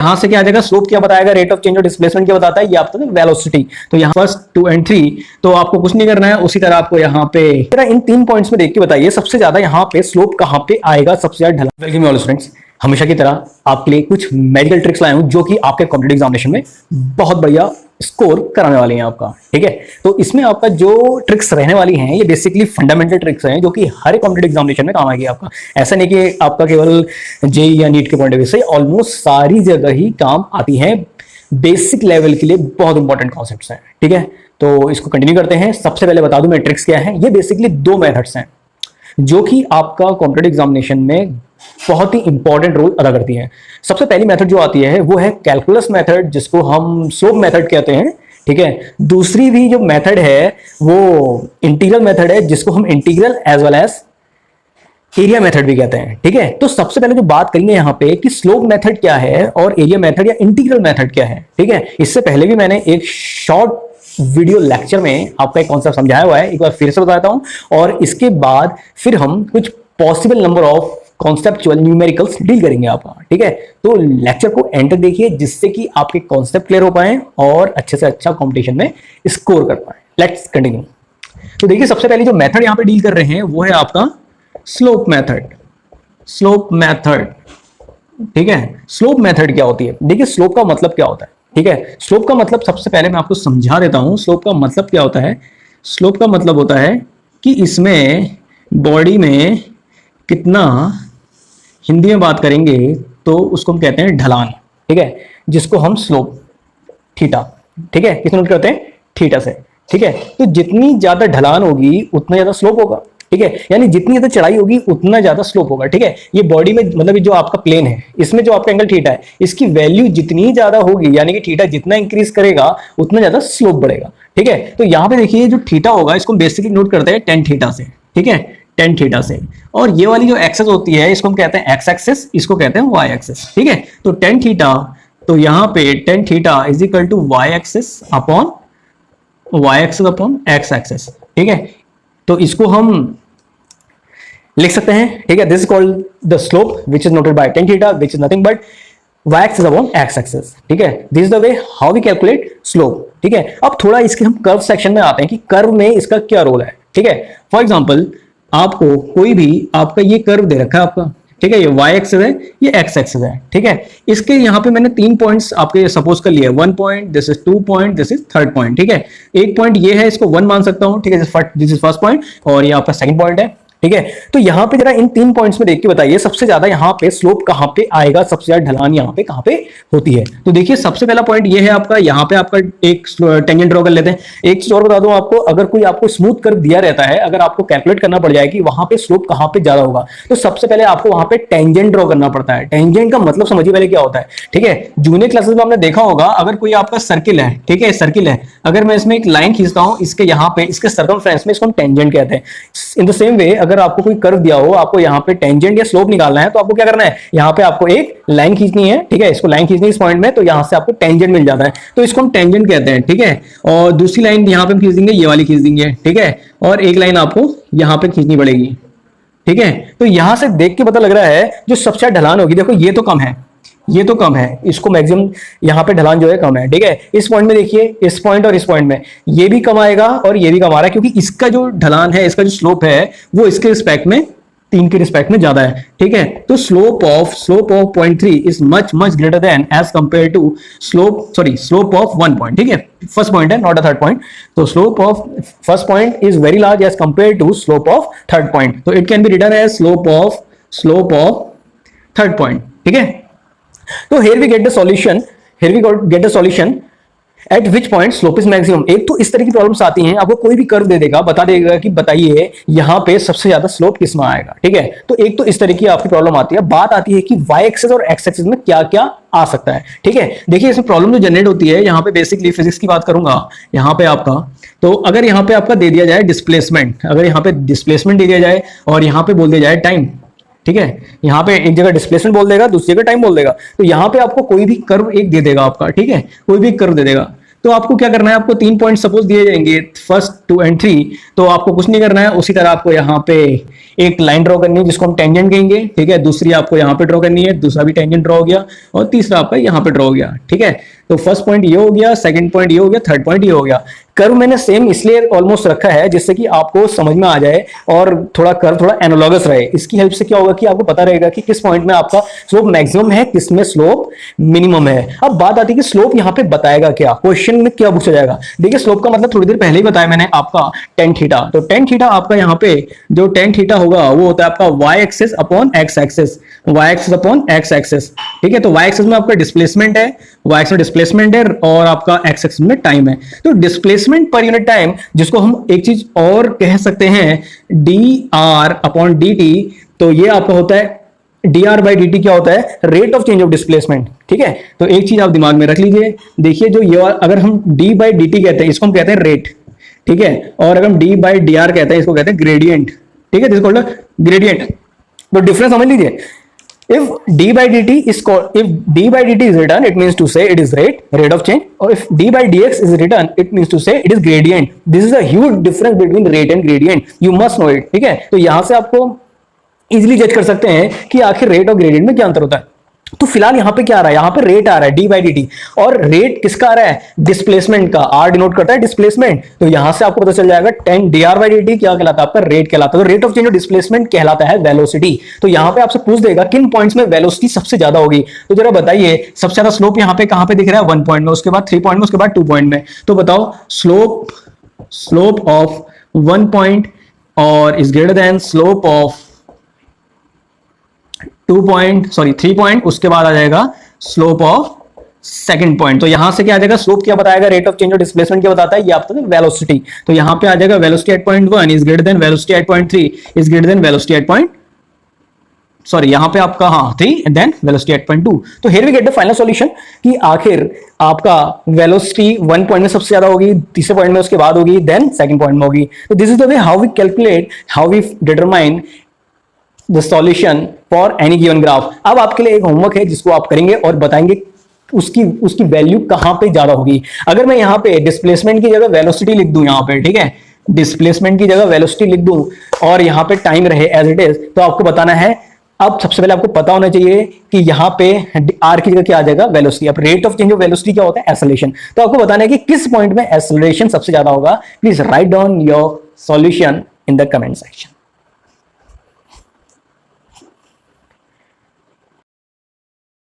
यहां से क्या आ जाएगा, स्लोप क्या बताएगा, रेट ऑफ चेंज और डिस्प्लेसमेंट क्या बताता है, ये आपका वेलोसिटी। तो यहाँ फर्स्ट 2 और 3 तो आपको कुछ नहीं करना है। उसी तरह आपको यहाँ पे इन 3 पॉइंट्स में देख के बताइए सबसे ज्यादा यहाँ पे स्लोप कहां पे आएगा, सबसे ज्यादा ढलान। वेलकम ऑल स्टूडेंट्स, हमेशा की तरह आपके लिए कुछ मेडिकल ट्रिक्स लाया हूं जो कि आपके कॉम्पिटिटिव एग्जामिनेशन में बहुत बढ़िया स्कोर कराने वाली हैं आपका। ठीक है, तो इसमें आपका जो ट्रिक्स रहने वाली हैं ये बेसिकली फंडामेंटल ट्रिक्स हैं जो कि हर एक कॉम्पिटिटिव एग्जामिनेशन में काम आएगी आपका। ऐसा नहीं कि आपका केवल जेई या नीट के पॉइंट ऑफ व्यू से, ऑलमोस्ट सारी जगह ही काम आती हैं। बेसिक लेवल के लिए बहुत इंपॉर्टेंट कॉन्सेप्ट्स हैं। ठीक है, तो इसको कंटिन्यू करते हैं। सबसे पहले बता दूं मैं ट्रिक्स क्या है। ये बेसिकली 2 मेथड्स हैं जो कि आपका कॉम्पिटिटिव एग्जामिनेशन में बहुत ही इंपॉर्टेंट रोल अदा करती है। सबसे पहली मेथड जो आती है वो है कैलकुलस मेथड, जिसको हम स्लोप मेथड कहते हैं। ठीक है, दूसरी भी जो मेथड है वो इंटीग्रल मेथड है, जिसको हम integral as well as area method भी कहते हैं। ठीक है, तो सबसे पहले जो बात करेंगे यहाँ पे कि स्लोप मेथड क्या है और एरिया मेथड या इंटीग्रल मेथड क्या है। ठीक है, इससे पहले भी मैंने एक शॉर्ट वीडियो लेक्चर में आपका एक कॉन्सेप्ट समझाया हुआ है, एक बार फिर से बताता हूं। और इसके बाद फिर हम कुछ possible number of conceptual numericals deal करेंगे आपका। ठीक है, तो लेक्चर को एंड तक देखिए जिससे कि आपके कॉन्सेप्ट क्लियर हो पाए और अच्छे से अच्छा कंपटीशन में स्कोर कर पाए। Let's continue. तो देखिए सबसे पहले जो मेथड यहां पे डील कर रहे हैं वो है आपका स्लोप मेथड। स्लोप मेथड, ठीक है, स्लोप मेथड क्या होती है। देखिए स्लोप का मतलब क्या होता है। ठीक है, स्लोप का मतलब सबसे पहले मैं आपको समझा देता हूं। स्लोप का मतलब क्या होता है। स्लोप का मतलब होता है कि इसमें बॉडी में कितना, हिंदी में बात करेंगे तो उसको हम कहते हैं ढलान। ठीक है, जिसको हम स्लोप थीटा, ठीक है, किस नोट करते हैं, थीटा से। ठीक है, तो जितनी ज्यादा ढलान होगी उतना ज्यादा स्लोप होगा। ठीक है, यानी जितनी ज्यादा चढ़ाई होगी उतना ज्यादा स्लोप होगा। ठीक है, ये बॉडी में मतलब जो आपका प्लेन है इसमें जो आपका एंगल थीटा है इसकी वैल्यू जितनी ज्यादा होगी, यानी कि थीटा जितना इंक्रीज करेगा उतना ज्यादा स्लोप बढ़ेगा। ठीक है, तो यहां पे देखिए जो थीटा होगा इसको बेसिकली नोट करते हैं tan थीटा से। ठीक है, tan थीटा से। और ये वाली जो एक्सेस होती है इसको हम कहते हैं एक्स एक्सिस, इसको कहते हैं वाई एक्सिस। ठीक है, तो tan थीटा, तो यहां पे tan theta is equal to Y axis upon X axis. ठीक है, तो इसको हम लिख सकते हैं। ठीक है, this is called the slope which is noted by tan theta which is nothing but y axis upon x axis. ठीक है, this is the way how we calculate slope. ठीक है, अब थोड़ा इसके हम कर्व सेक्शन में आते हैं कि कर्व में इसका क्या रोल है। ठीक है, फॉर एग्जांपल आपको कोई भी आपका ये कर्व दे रखा है आपका। ठीक है, ये y एक्सिस है, ये x एक्सिस है। ठीक है, इसके यहाँ पे मैंने 3 पॉइंट्स आपके सपोज कर लिए। 1 point, this is 2 point, this is 3rd point. ठीक है, एक पॉइंट ये है, इसको 1 मान सकता हूं। ठीक है, दिस इज फर्स्ट पॉइंट और ये आपका सेकंड पॉइंट है। ठीक है, तो यहां पे जरा इन 3 पॉइंट्स में देख के बताइए सबसे ज्यादा यहां पे स्लोप कहां पे आएगा, सबसे ज्यादा ढलान यहां पे कहां पे होती है। तो देखिए सबसे पहला पॉइंट ये है आपका, यहां पे आपका एक टेंजेंट ड्रॉ कर लेते हैं। एक चीज और बता दूं आपको, अगर कोई आपको स्मूथ कर्व दिया रहता है, अगर आपको कैलकुलेट करना पड़ जाए कि वहां पे स्लोप कहां पे ज्यादा होगा, तो सबसे पहले आपको वहां पे टेंजेंट ड्रॉ करना पड़ता है। टेंजेंट का मतलब समझिए पहले क्या होता है। ठीक है, जूनियर क्लासेस में आपने देखा होगा, अगर कोई आपका सर्किल है, ठीक है, सर्किल है, अगर मैं इसमें एक लाइन खींचता हूं इसके यहां पे, इसके सर्कमफ्रेंस में, इसको हम टेंजेंट कहते हैं। इन द सेम वे अगर आपको कोई कर्व हो, आपको यहां पे टेंजेंट या स्लोप निकालना है तो आपको क्या करना है, यहां पे आपको एक लाइन खींचनी है। ठीक है, इसको लाइन खींचनी है इस पॉइंट में, तो यहां से आपको टेंजेंट मिल जाता है, तो इसको हम टेंजेंट कहते हैं। ठीक है, और दूसरी लाइन यहां पे हम खींच देंगे, ये वाली खींच देंगे। ठीक है, और एक लाइन आपको यहां पे खींचनी पड़ेगी। ठीक है, तो यहां से देख के पता लग रहा है जो सबसे ढलान होगी, देखो ये तो कम है, ये तो कम है, इसको मैक्सिमम यहां पे ढलान जो है कम है। ठीक है, इस पॉइंट में देखिए, इस पॉइंट और इस पॉइंट में ये भी कम आएगा और ये भी कम आ रहा है, क्योंकि इसका जो ढलान है, इसका जो स्लोप है वो इसके रिस्पेक्ट में 3 के रिस्पेक्ट में ज्यादा है। ठीक है, तो slope of 0.3 is much greater than as compare to slope of 1 point. ठीक है, फर्स्ट पॉइंट है, नॉट अ 3rd पॉइंट। तो slope of first point is very large as compare to slope of 3rd point, तो it can be written as slope of 3rd point. ठीक है, तो here we get the solution at which point slope is maximum। एक तो इस तरह की problems आती हैं, आपको कोई भी कर्व दे देगा, बता देगा कि बताइए यहां पे सबसे ज्यादा स्लोप किस में आएगा। ठीक है, तो एक तो इस तरह की आपकी प्रॉब्लम आती है। बात आती है कि y एक्सिस और x एक्सिस में क्या क्या आ सकता है। ठीक है, देखिए इसमें प्रॉब्लम जो जनरेट होती है, यहां पे बेसिकली फिजिक्स की बात करूंगा यहां पे आपका, तो अगर यहां पे आपका दे दिया जाए डिस्प्लेसमेंट, अगर यहां पे डिस्प्लेसमेंट दे दिया जाए और यहां पे बोल दिया जाए टाइम। ठीक है, यहां पे एक जगह डिस्प्लेसमेंट बोल देगा, दूसरी जगह टाइम बोल देगा, तो यहां पे आपको कोई भी कर्व एक दे देगा आपका। ठीक है, कोई भी कर्व दे देगा, तो आपको क्या करना है, आपको 3 पॉइंट सपोज दिए जाएंगे, फर्स्ट 2 एंड 3, तो आपको कुछ नहीं करना है, उसी तरह आपको यहाँ पे एक लाइन ड्रॉ करनी है जिसको हम टेंजेंट कहेंगे, ठीक है, दूसरी आपको यहाँ पे ड्रॉ करनी है, दूसरा भी टेंजेंट ड्रॉ हो गया, और तीसरा आपका यहाँ पे ड्रॉ हो गया, ठीक है। तो फर्स्ट पॉइंट ये हो गया, सेकंड पॉइंट ये हो गया, थर्ड पॉइंट ये हो गया। कर्व मैंने सेम इसलिए ऑलमोस्ट रखा है जिससे कि आपको समझ में आ जाए और थोड़ा कर्व थोड़ा एनालॉगस रहे। इसकी हेल्प से क्या होगा कि आपको पता रहेगा कि किस पॉइंट में आपका स्लोप मैक्सिमम है, किस में स्लोप मिनिमम है। अब बात आती है कि स्लोप यहाँ पे बताएगा क्या, क्वेश्चन में क्या पूछा जाएगा। देखिए स्लोप का मतलब थोड़ी देर पहले ही बताया मैंने आपका टेन थीटा। तो टेन थीटा आपका यहाँ पे जो टेन थीटा होगा वो होता है आपका Y axis upon X axis, Y axis upon X axis, ठीक है। तो वाई एक्सिस में आपका डिस्प्लेसमेंट है, वाई एक्सिस में डिस्प्लेसमेंट है, और आपका एक्स एक्सिस में टाइम है। तो डिस्प्लेसमेंट पर यूनिट टाइम, जिसको हम एक चीज और कह सकते हैं D R upon D T, तो ये आपका होता है dr बाई dt क्या होता है, rate of change of displacement, ठीक है। तो एक चीज आप दिमाग में रख लीजिए, देखिए जो ये अगर हम d बाई dt कहते हैं इसको हम कहते हैं रेट, ठीक है, और अगर हम d बाई dr कहते हैं इसको कहते हैं ग्रेडियंट, ठीक है, दिस कॉल्ड ग्रेडियंट। तो डिफरेंस समझ लीजिए, if d by dt is called, if d by dt is written it means to say it is rate of change, or if d by dx is written it means to say it is gradient. This is a huge difference between rate and gradient, you must know it, ठीक है। तो यहां से आपको easily जज कर सकते हैं कि आखिर रेट और ग्रेडियंट में क्या अंतर होता है। तो फिलहाल यहां पे क्या आ रहा है, यहां पे रेट आ रहा है डी बाई डी टी, और रेट किसका आ रहा है, डिस्प्लेसमेंट का, आर डिनोट करता है डिस्प्लेसमेंट। तो यहां से आपको पता चल जाएगा 10 D R by D T क्या कहलाता है, आपका रेट कहलाता है। तो rate of change of displacement कहलाता है वेलोसिटी। तो यहां पे आपसे पूछ देगा किन पॉइंट्स में वेलोसिटी सबसे ज्यादा होगी, तो जरा बताइए सबसे ज्यादा स्लोप यहां पे कहां पे दिख रहा है, 1 पॉइंट में, उसके बाद 3 पॉइंट में, उसके बाद 2 पॉइंट में। तो बताओ स्लोप ऑफ 1 पॉइंट और is greater then slope of 3 point, उसके बाद आ जाएगा स्लोप ऑफ सेकंड पॉइंट। तो यहां से क्या आ जाएगा, स्लोप क्या बताएगा, rate of change of displacement क्या बताता है, ये आपका वेलोसिटी। तो यहां पे आ जाएगा velocity at point 1 is greater than velocity at point 3 is greater than velocity at point, sorry यहां पे आपका 3 and then velocity at point 2। तो here we get the final solution कि आखिर आपका वेलोसिटी 1 पॉइंट में सबसे ज्यादा होगी, तीसरे पॉइंट में उसके बाद होगी, देन सेकंड पॉइंट में होगी। तो this is the way how we calculate, how we determine the solution for any given graph. अब आपके लिए एक होमवर्क है जिसको आप करेंगे और बताएंगे उसकी वैल्यू कहां पे ज्यादा होगी। अगर मैं यहां पे डिस्प्लेसमेंट की जगह वेलोसिटी लिख दूं यहां पे, ठीक है, डिस्प्लेसमेंट की जगह वेलोसिटी लिख दूं और यहां पे टाइम रहे एज इट इज, तो आपको बताना है, अब सबसे पहले आपको पता होना चाहिए कि यहां पे आर की जगह क्या आ जाएगा, वेलोसिटी। अब rate of change of velocity क्या होता है, एक्सेलरेशन। तो आपको बताना है कि किस पॉइंट में एक्सेलरेशन सबसे ज्यादा होगा। Please write down your solution in the comment section.